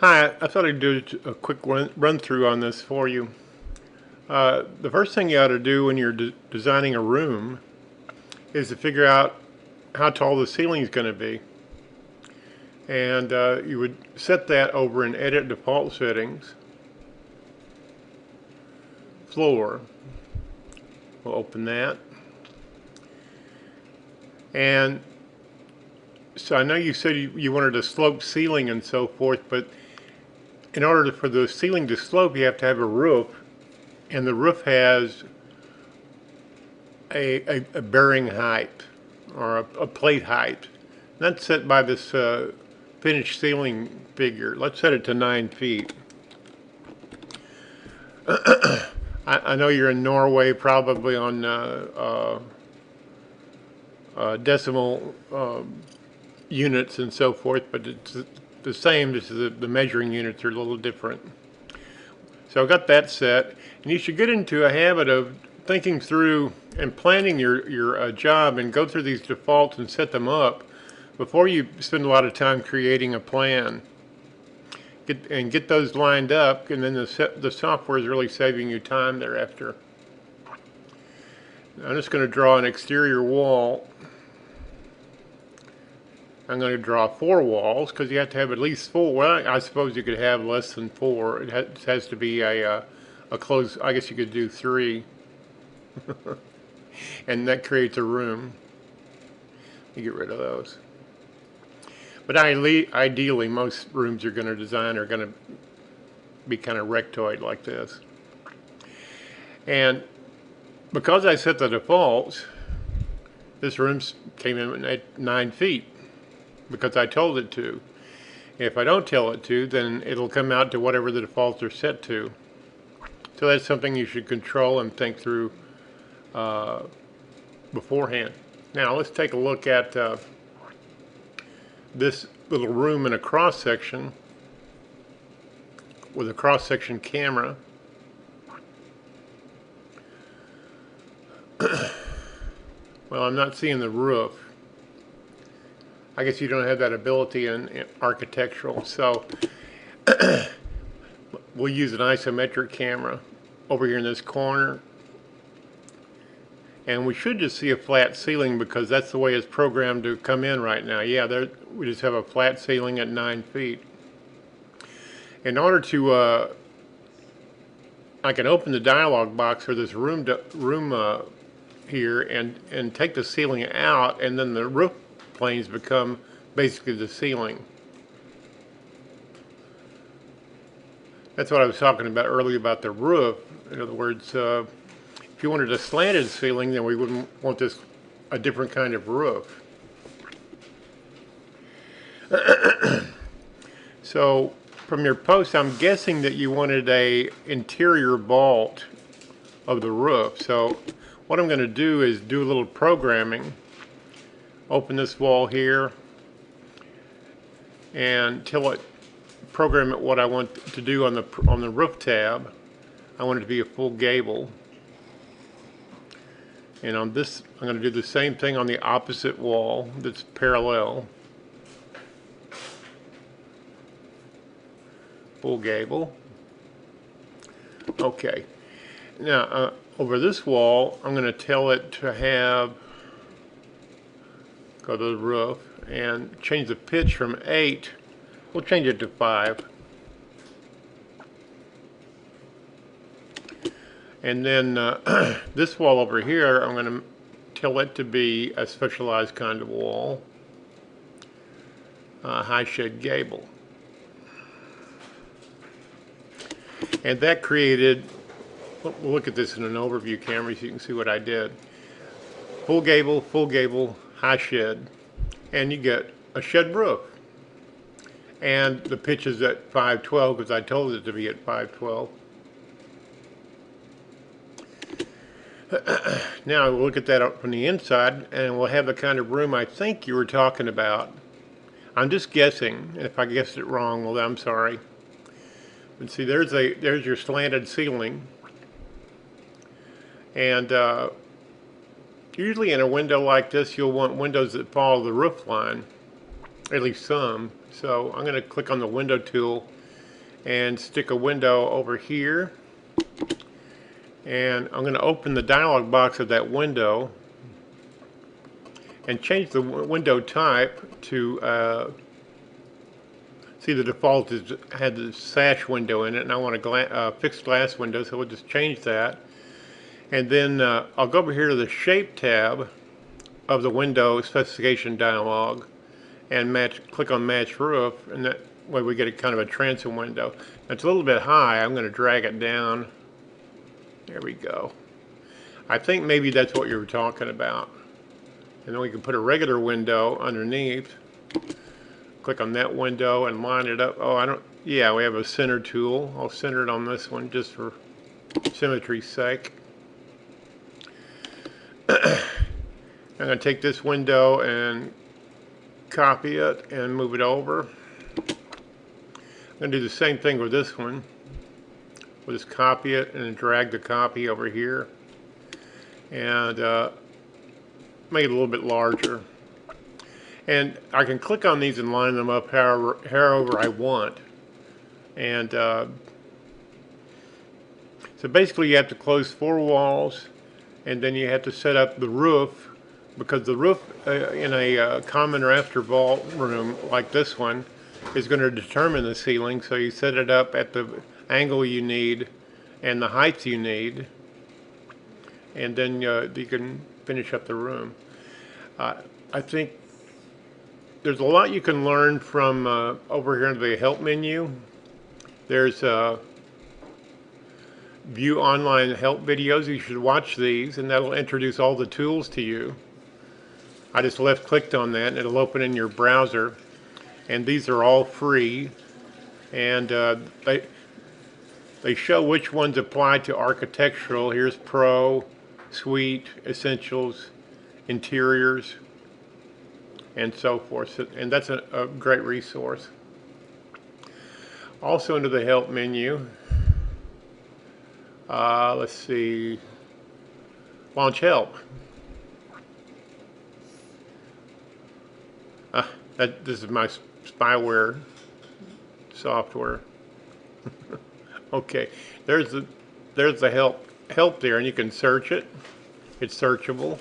Hi, I thought I'd do a quick run through on this for you. The first thing you ought to do when you're designing a room is to figure out how tall the ceiling is going to be. And you would set that over in Edit Default Settings, Floor. We'll open that. And so I know you said you wanted a sloped ceiling and so forth, but in order for the ceiling to slope, you have to have a roof, and the roof has a bearing height or a plate height. That's set by this finished ceiling figure. Let's set it to 9 feet. I know you're in Norway, probably on decimal units and so forth, but it's the same. Just the measuring units are a little different. So I got that set, and you should get into a habit of thinking through and planning your job and go through these defaults and set them up before you spend a lot of time creating a plan. Get those lined up, and then the software is really saving you time thereafter. I'm just going to draw an exterior wall. I'm going to draw 4 walls because you have to have at least 4. Well, I suppose you could have less than 4. It has to be a closed. I guess you could do 3, and that creates a room. You get rid of those. But ideally, most rooms you're going to design are going to be kind of rectoid like this. And because I set the defaults, this room came in at 9 feet because I told it to. If I don't tell it to, then it'll come out to whatever the defaults are set to. So that's something you should control and think through beforehand. Now let's take a look at this little room in a cross section with a cross section camera. Well, I'm not seeing the roof. I guess you don't have that ability in architectural, so we'll use an isometric camera over here in this corner, and we should just see a flat ceiling because that's the way it's programmed to come in right now. Yeah, we just have a flat ceiling at 9 feet. In order to I can open the dialog box for this room here and take the ceiling out, and then the roof planes become basically the ceiling. That's what I was talking about earlier about the roof. In other words, if you wanted a slanted ceiling, then we wouldn't want a different kind of roof. So from your post, I'm guessing that you wanted a interior vault of the roof. So what I'm going to do is do a little programming. Open this wall here and program it what I want to do on the roof tab. I want it to be a full gable. And on this, I'm going to do the same thing on the opposite wall that's parallel. Full gable. Okay. Now, over this wall, I'm going to tell it to go to the roof and change the pitch from 8. We'll change it to 5. And then this wall over here, I'm going to tell it to be a specialized kind of wall, high shed gable. And that created, we'll look at this in an overview camera so you can see what I did. Full gable, high shed, and you get a shed roof. And the pitch is at 512 because I told it to be at 512. Now we'll look at that up from the inside, and we'll have the kind of room I think you were talking about. I'm just guessing. If I guessed it wrong, well, I'm sorry. But see, there's your slanted ceiling, and usually in a window like this, you'll want windows that follow the roof line, at least some. So I'm going to click on the window tool and stick a window over here. And I'm going to open the dialog box of that window and change the window type to see, the default had the sash window in it, and I want a fixed glass window, so we'll just change that. And then I'll go over here to the Shape tab of the window specification dialog and click on Match Roof, and that way we get a kind of a transom window. Now, it's a little bit high. I'm going to drag it down. There we go. I think maybe that's what you were talking about. And then we can put a regular window underneath. Click on that window and line it up. Oh, yeah, we have a center tool. I'll center it on this one just for symmetry's sake. I'm going to take this window and copy it and move it over. I'm going to do the same thing with this one. We'll just copy it and drag the copy over here and make it a little bit larger. And I can click on these and line them up however I want. And so basically you have to close 4 walls, and then you have to set up the roof, because the roof in a common rafter vault room like this one is going to determine the ceiling. So you set it up at the angle you need and the height you need, and then you can finish up the room. I think there's a lot you can learn from over here in the help menu. There's view online help videos. You should watch these, and that'll introduce all the tools to you. I just left clicked on that and it'll open in your browser, and these are all free, and they show which ones apply to architectural. Here's Pro, Suite, Essentials, Interiors, and so forth. And that's a great resource. Also, under the help menu, let's see, launch help. This is my spyware software. Okay, there's the help there, and you can search it. It's searchable.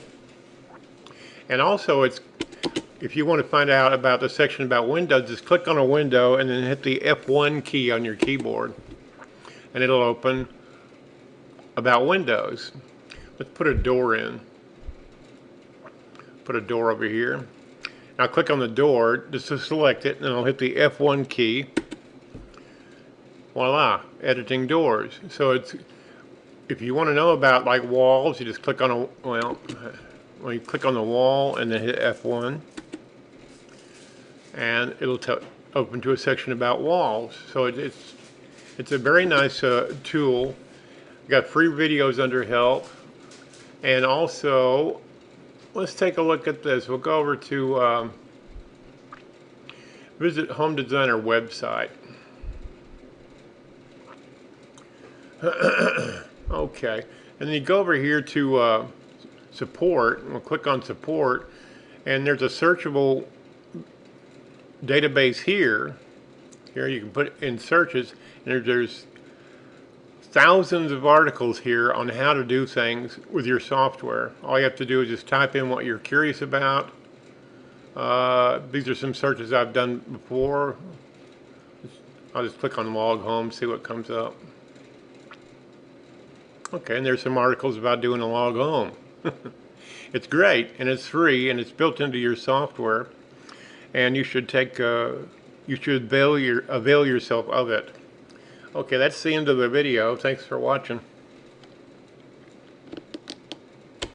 And also, if you want to find out about the section about Windows, just click on a window and then hit the F1 key on your keyboard, and it'll open about Windows. Let's put a door in. Put a door over here. Now click on the door just to select it, and I'll hit the F1 key. Voila, editing doors. So if you want to know about like walls, you just click on when you click on the wall and then hit F1, and it'll open to a section about walls. So it's a very nice tool. We've got free videos under help, and also let's take a look at this. We'll go over to visit Home Designer website. Okay, and then you go over here to support, and we'll click on support, and there's a searchable database here. Here you can put in searches, and there's thousands of articles here on how to do things with your software. All you have to do is just type in what you're curious about. These are some searches I've done before. I'll just click on Log Home, see what comes up. Okay, and there's some articles about doing a log home. It's great, and it's free, and it's built into your software, and you should avail yourself of it. Okay, that's the end of the video. Thanks for watching.